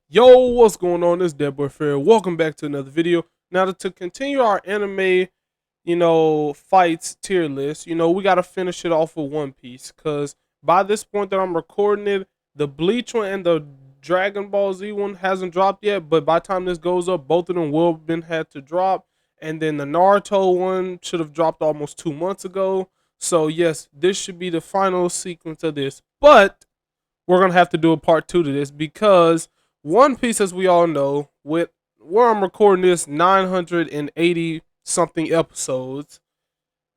Yo, what's going on? This is Dead Boy Fair. Welcome back to another video. Now to continue our anime, fights tier list, we gotta finish it off with One Piece. Cause by this point that I'm recording it, the Bleach one and the Dragon Ball Z one hasn't dropped yet. But by the time this goes up, both of them will have been had to drop. And then the Naruto one should have dropped almost 2 months ago. So yes, this should be the final sequence of this. But we're gonna have to do a part two to this because One Piece, as we all know, with where I'm recording this 980 something episodes,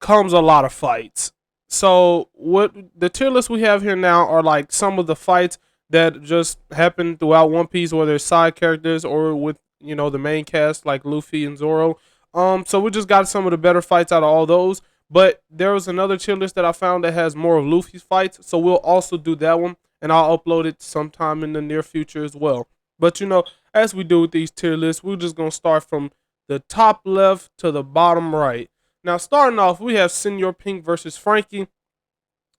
comes a lot of fights. So what the tier list we have here now are like some of the fights that just happen throughout One Piece, whether it's side characters or with the main cast like Luffy and Zoro. So we just got some of the better fights out of all those. But there was another tier list that I found that has more of Luffy's fights, so we'll also do that one, and I'll upload it sometime in the near future as well. But as we do with these tier lists, we're just gonna start from the top left to the bottom right. Now, starting off, we have Senior Pink versus Frankie.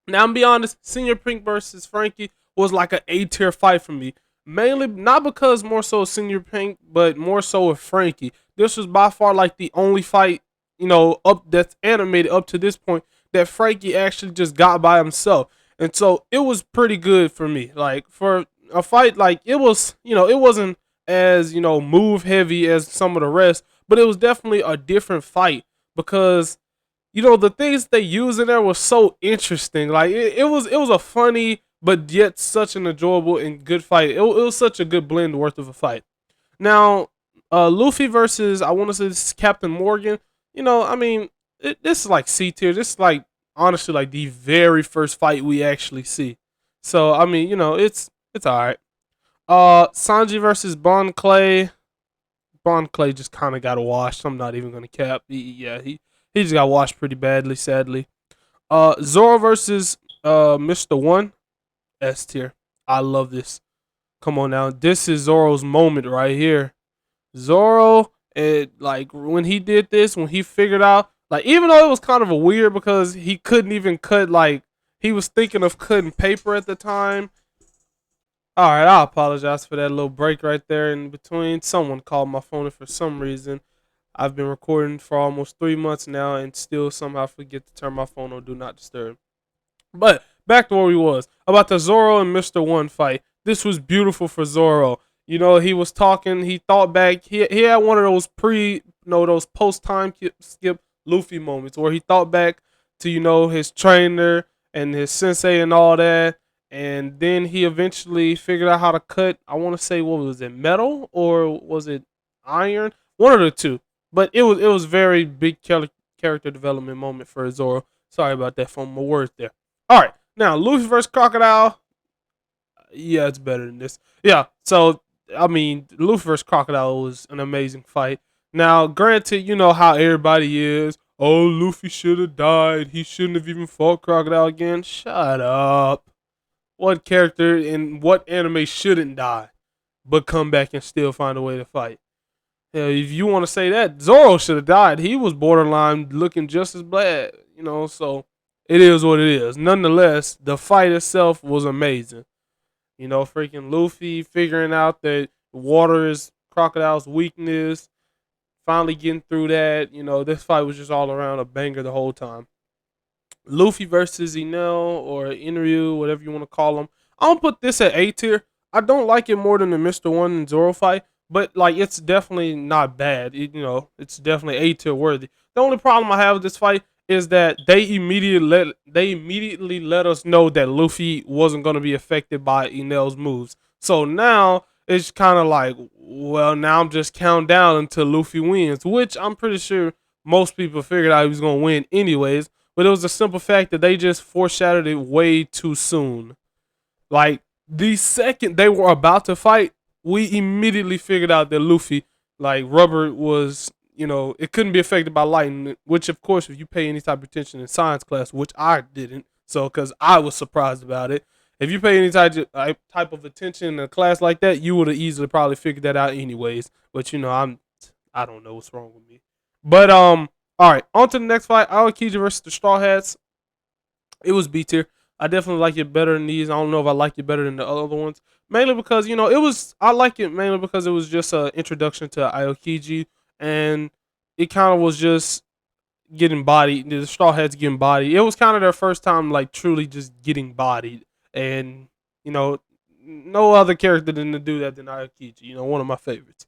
Now, I'm be honest, Senior Pink versus Frankie was like an A tier fight for me. Mainly not because more so Senior Pink, but more so with Frankie. This was by far like the only fight, up that's animated up to this point that Frankie actually just got by himself. And so it was pretty good for me. Like for a fight, like it was, it wasn't as, move heavy as some of the rest, but it was definitely a different fight because the things they used in there was so interesting. Like it was a funny but yet such an enjoyable and good fight. It was such a good blend worth of a fight. Now, Luffy versus I want to say this is Captain Morgan. This is like C tier. This is like honestly like the very first fight we actually see. So it's all right. Sanji versus Bon Clay. Bon Clay just kind of got washed. I'm not even gonna cap. He just got washed pretty badly, sadly. Zoro versus Mr. One, S tier. I love this. Come on now, this is Zoro's moment right here. Zoro, like when he did this, when he figured out, like even though it was kind of a weird because he couldn't even cut, like he was thinking of cutting paper at the time. All right, I apologize for that little break right there in between. Someone called my phone, and for some reason, I've been recording for almost 3 months now, and still somehow forget to turn my phone on Do Not Disturb. But back to where we was about the Zoro and Mr. One fight. This was beautiful for Zoro. He was talking. He thought back. He had one of those those post time skip Luffy moments where he thought back to his trainer and his sensei and all that. And then he eventually figured out how to cut. I want to say, what was it, metal or was it iron? One of the two. But it was very big character development moment for Zoro. Sorry about that for my words there. All right, now Luffy versus Crocodile. Yeah, it's better than this. Yeah, so Luffy versus Crocodile was an amazing fight. Now, granted, you know how everybody is. Oh, Luffy should have died. He shouldn't have even fought Crocodile again. Shut up. What character in what anime shouldn't die, but come back and still find a way to fight? Hell, if you want to say that, Zoro should have died. He was borderline looking just as bad, so it is what it is. Nonetheless, the fight itself was amazing. Freaking Luffy figuring out that water is Crocodile's weakness, finally getting through that. This fight was just all around a banger the whole time. Luffy versus Inel or Inryu, whatever you want to call him. I don't put this at A tier. I don't like it more than the Mr. One and Zoro fight, but like it's definitely not bad. It's definitely A tier worthy. The only problem I have with this fight is that they immediately let us know that Luffy wasn't going to be affected by Inel's moves. So now it's kind of like, well, now I'm just counting down until Luffy wins, which I'm pretty sure most people figured out he was going to win anyways. But it was a simple fact that they just foreshadowed it way too soon. Like the second they were about to fight, we immediately figured out that Luffy, like rubber, was it couldn't be affected by lightning. Which of course, if you pay any type of attention in science class, which I didn't, so because I was surprised about it. If you pay any type of attention in a class like that, you would have easily probably figured that out anyways. But I don't know what's wrong with me. But all right, on to the next fight. Aokiji versus the Straw Hats. It was B tier. I definitely like it better than these. I don't know if I like it better than the other ones. Mainly because it was. I like it mainly because it was just an introduction to Iokigi, and it kind of was just getting bodied. The Straw Hats getting bodied. It was kind of their first time like truly just getting bodied, and you know, no other character than to do that than Iokigi. One of my favorites.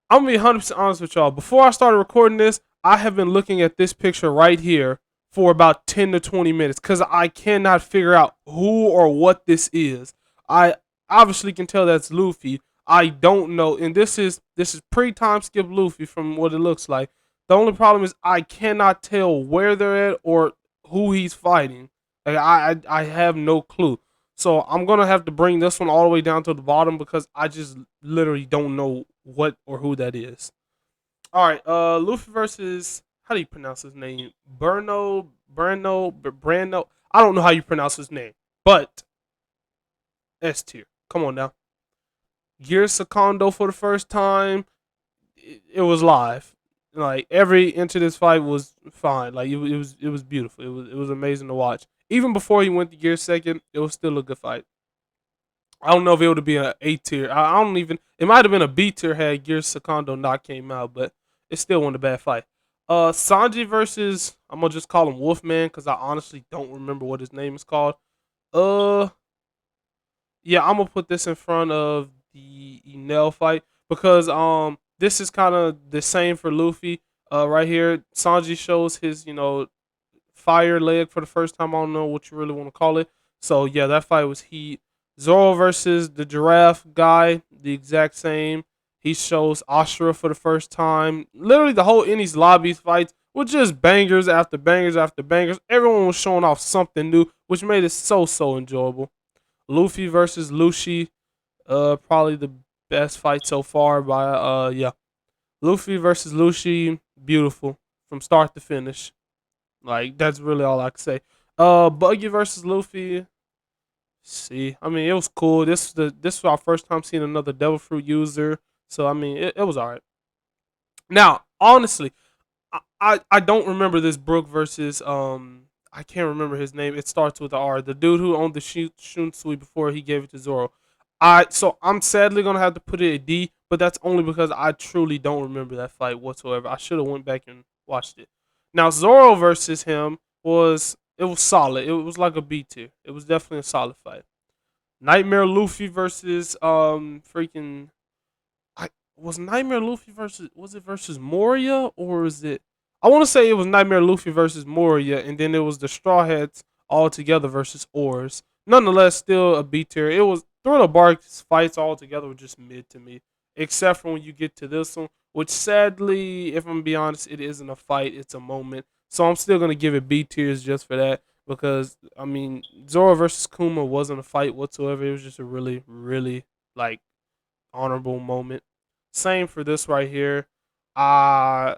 I'm gonna be 100% honest with y'all. Before I started recording this, I have been looking at this picture right here for about 10 to 20 minutes because I cannot figure out who or what this is. I obviously can tell that's Luffy. I don't know, and this is pre-time skip Luffy from what it looks like. The only problem is I cannot tell where they're at or who he's fighting. Like, I have no clue. So I'm gonna have to bring this one all the way down to the bottom because I just literally don't know what or who that is. All right, Luffy versus how do you pronounce his name? Brando. I don't know how you pronounce his name, but S tier. Come on now. Gear Secondo for the first time. It was live. Like every inch of this fight was fine. Like it was beautiful. It was amazing to watch. Even before he went to Gear Second, it was still a good fight. I don't know if it would be an A tier. I don't even. It might have been a B tier had Gear Secondo not came out, but it still wasn't a bad fight. Sanji versus I'm gonna just call him Wolfman because I honestly don't remember what his name is called. Uh, yeah, I'm gonna put this in front of the Inel fight because this is kind of the same for Luffy. Right here, Sanji shows his fire leg for the first time. I don't know what you really want to call it. So yeah, that fight was heat. Zoro versus the giraffe guy, the exact same. He shows Ashura for the first time. Literally, the whole Enies lobbies fights were just bangers after bangers after bangers. Everyone was showing off something new, which made it so enjoyable. Luffy versus Lucy, probably the best fight so far by yeah. Luffy versus Lucy, beautiful from start to finish. Like that's really all I can say. Buggy versus Luffy. See, I mean, it was cool. This was our first time seeing another Devil Fruit user, so I mean, it was alright. Now, honestly, I don't remember this Brook versus I can't remember his name. It starts with the R. The dude who owned the Shunsui before he gave it to Zoro. I'm sadly gonna have to put it at D, but that's only because I truly don't remember that fight whatsoever. I should have went back and watched it. Now Zoro versus him was solid. It was like a B tier. It was definitely a solid fight. Nightmare Luffy versus freaking I was Nightmare Luffy versus was it versus Moria or is it? I want to say it was Nightmare Luffy versus Moria, and then it was the Straw Hats all together versus Oars. Nonetheless, still a B tier. It was Thriller Bark's fights all together were just mid to me, except for when you get to this one, which sadly, if I'm gonna be honest, it isn't a fight; it's a moment. So I'm still gonna give it B tiers just for that because I mean Zoro versus Kuma wasn't a fight whatsoever. It was just a really like honorable moment. Same for this right here. Uh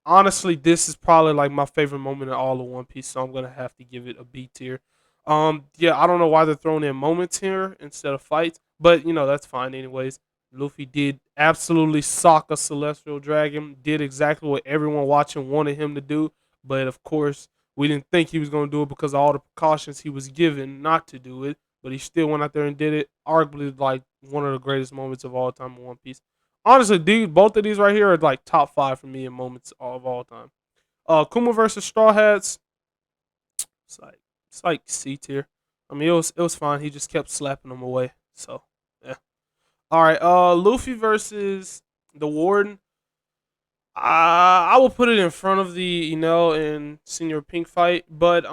honestly, this is probably like my favorite moment in all of One Piece, so I'm gonna have to give it a B tier. Yeah, I don't know why they're throwing in moments here instead of fights, but that's fine anyways. Luffy did absolutely sock a celestial dragon, did exactly what everyone watching wanted him to do, but of course we didn't think he was gonna do it because of all the precautions he was given not to do it. But he still went out there and did it. Arguably, like one of the greatest moments of all time in One Piece. Honestly, dude, both of these right here are like top five for me in moments of all time. Kuma versus Straw Hats, it's like it's like C tier. I mean, it was fine. He just kept slapping them away. So yeah. All right. Luffy versus the Warden. I will put it in front of the and Senior Pink fight, but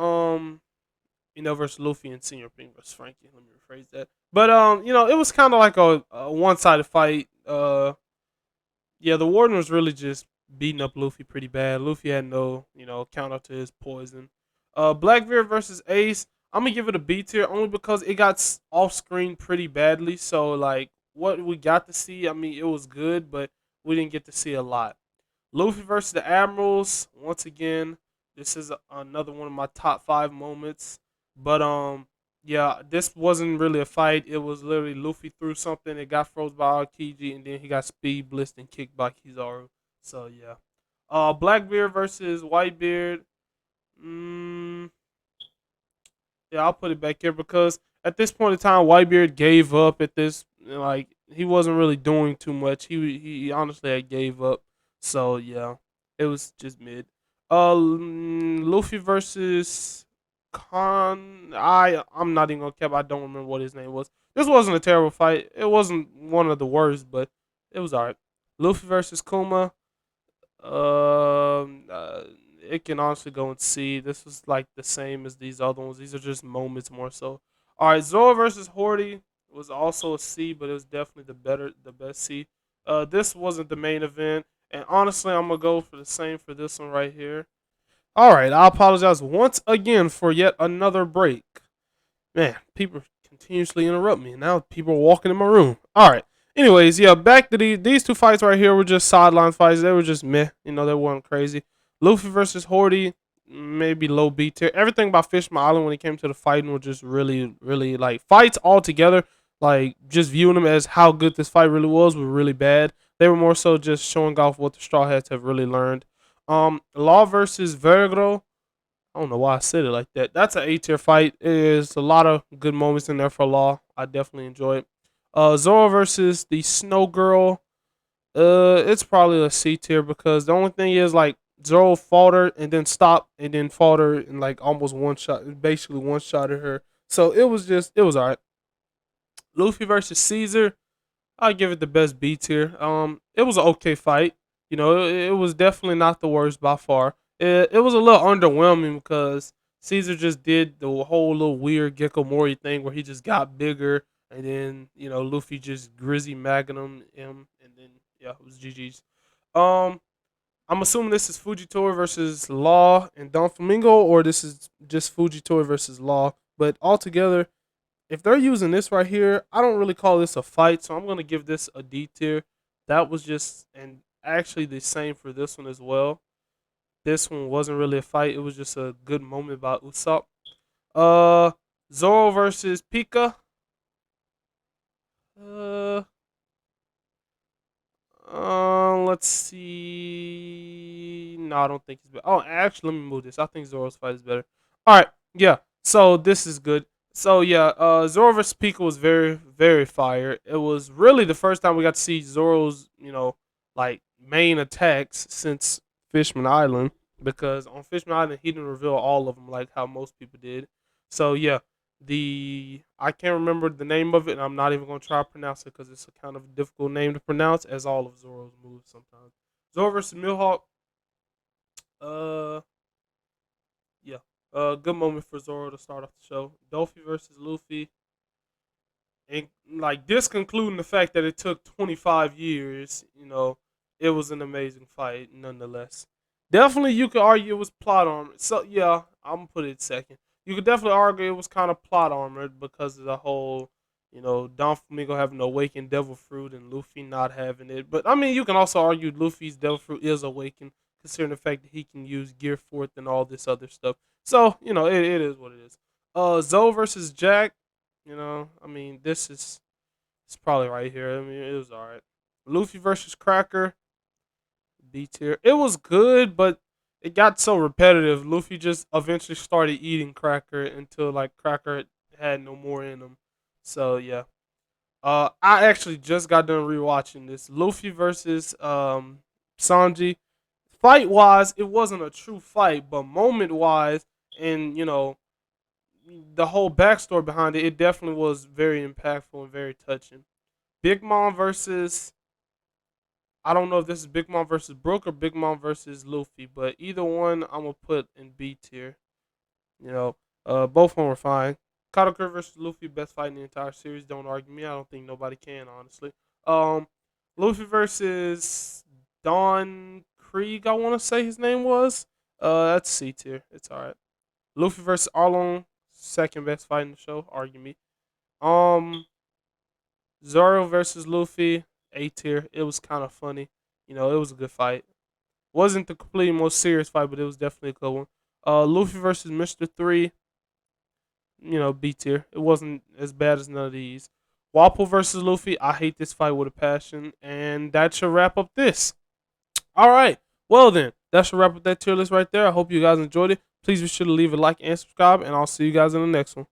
versus Luffy and Senior Pink versus Frankie. Let me rephrase that. But it was kind of like a one-sided fight. Yeah, the Warden was really just beating up Luffy pretty bad. Luffy had no, counter to his poison. Blackbeard versus Ace. I'm gonna give it a B tier only because it got off screen pretty badly. So like what we got to see, I mean, it was good, but we didn't get to see a lot. Luffy versus the Admirals. Once again, this is another one of my top five moments. But yeah, this wasn't really a fight. It was literally Luffy threw something, it got froze by Aokiji, and then he got speed blitzed and kicked by Kizaru. So yeah. Blackbeard versus Whitebeard. Mm, Yeah, I'll put it back here because at this point in time, Whitebeard gave up at this. Like he wasn't really doing too much. He honestly had gave up. So yeah, it was just mid. Luffy versus Khan. I'm not even gonna cap. I don't remember what his name was. This wasn't a terrible fight. It wasn't one of the worst, but it was alright. Luffy versus Kuma. Um, uh, it can honestly go and see. This was like the same as these other ones. These are just moments more so. All right, Zoro versus Horty was also a C, but it was definitely the best C. This wasn't the main event, and honestly, I'm gonna go for the same for this one right here. All right, I apologize once again for yet another break. Man, people continuously interrupt me. Now people are walking in my room. All right. Anyways, yeah, back to these two fights right here were just sideline fights. They were just meh. They weren't crazy. Luffy versus Horty, maybe low B tier. Everything about Fishman Island when it came to the fighting were just really, really like fights altogether. Like just viewing them as how good this fight really was were really bad. They were more so just showing off what the Straw Hats have really learned. Law versus Vergro. I don't know why I said it like that. That's an A tier fight. There's a lot of good moments in there for Law. I definitely enjoy it. Zoro versus the Snow Girl. It's probably a C tier because the only thing is like Zoro fought her and then stopped and then fought her and like almost one shot, basically one shot at her. So it was alright. Luffy versus Caesar. I give it the best B tier. It was an okay fight. It was definitely not the worst by far. It was a little underwhelming because Caesar just did the whole little weird Gecko Mori thing where he just got bigger, and then Luffy just Grizzy Magnum him, and then yeah, it was GG's. Um, I'm assuming this is Fujitora versus Law and Don Flamingo, or this is just Fujitora versus Law. But altogether, if they're using this right here, I don't really call this a fight, so I'm gonna give this a D tier. That was just and actually the same for this one as well. This one wasn't really a fight; it was just a good moment by Usopp. Uh, Zoro versus Pika. Uh, let's see. No, I don't think he's better. Oh, actually, let me move this. I think Zoro's fight is better. All right, yeah. So this is good. So yeah, Zoro vs. Pika was very, very fire. It was really the first time we got to see Zoro's, like main attacks since Fishman Island. Because on Fishman Island, he didn't reveal all of them like how most people did. So yeah, the I can't remember the name of it, and I'm not even gonna try to pronounce it because it's a kind of difficult name to pronounce, as all of Zoro's moves sometimes. Zoro versus Mihawk. Uh, yeah. Good moment for Zoro to start off the show. Dolphy versus Luffy, and like this concluding the fact that it took 25 years. It was an amazing fight nonetheless. Definitely, you could argue it was plot armor. So yeah, I'm gonna put it second. You could definitely argue it was kind of plot armored because of the whole, Don Flamingo having the awakened devil fruit and Luffy not having it. But I mean, you can also argue Luffy's devil fruit is awakened, considering the fact that he can use Gear Fourth and all this other stuff. So it is what it is. Zoe versus Jack. I mean, this is it's probably right here. I mean, it was all right. Luffy versus Cracker. B tier. It was good, but it got so repetitive. Luffy just eventually started eating Cracker until like Cracker had no more in him. So yeah. I actually just got done rewatching this Luffy versus Sanji. Fight wise, it wasn't a true fight, but moment wise, and the whole backstory behind it, it definitely was very impactful and very touching. Big Mom versus I don't know if this is Big Mom versus Brook or Big Mom versus Luffy, but either one I'm gonna put in B tier. Both of them were fine. Katakuri versus Luffy, best fight in the entire series. Don't argue me. I don't think nobody can, honestly. Um, Luffy versus Don Krieg, I want to say his name was. That's C tier. It's alright. Luffy versus Arlong, second best fight in the show. Argue me. Um, Zoro versus Luffy, A tier. It was kind of funny. It was a good fight. Wasn't the completely most serious fight, but it was definitely a good one. Luffy versus Mr. Three, B tier. It wasn't as bad as none of these. Wapol versus Luffy, I hate this fight with a passion, and that should wrap up this. All right. Well then, that should wrap up that tier list right there. I hope you guys enjoyed it. Please be sure to leave a like and subscribe, and I'll see you guys in the next one.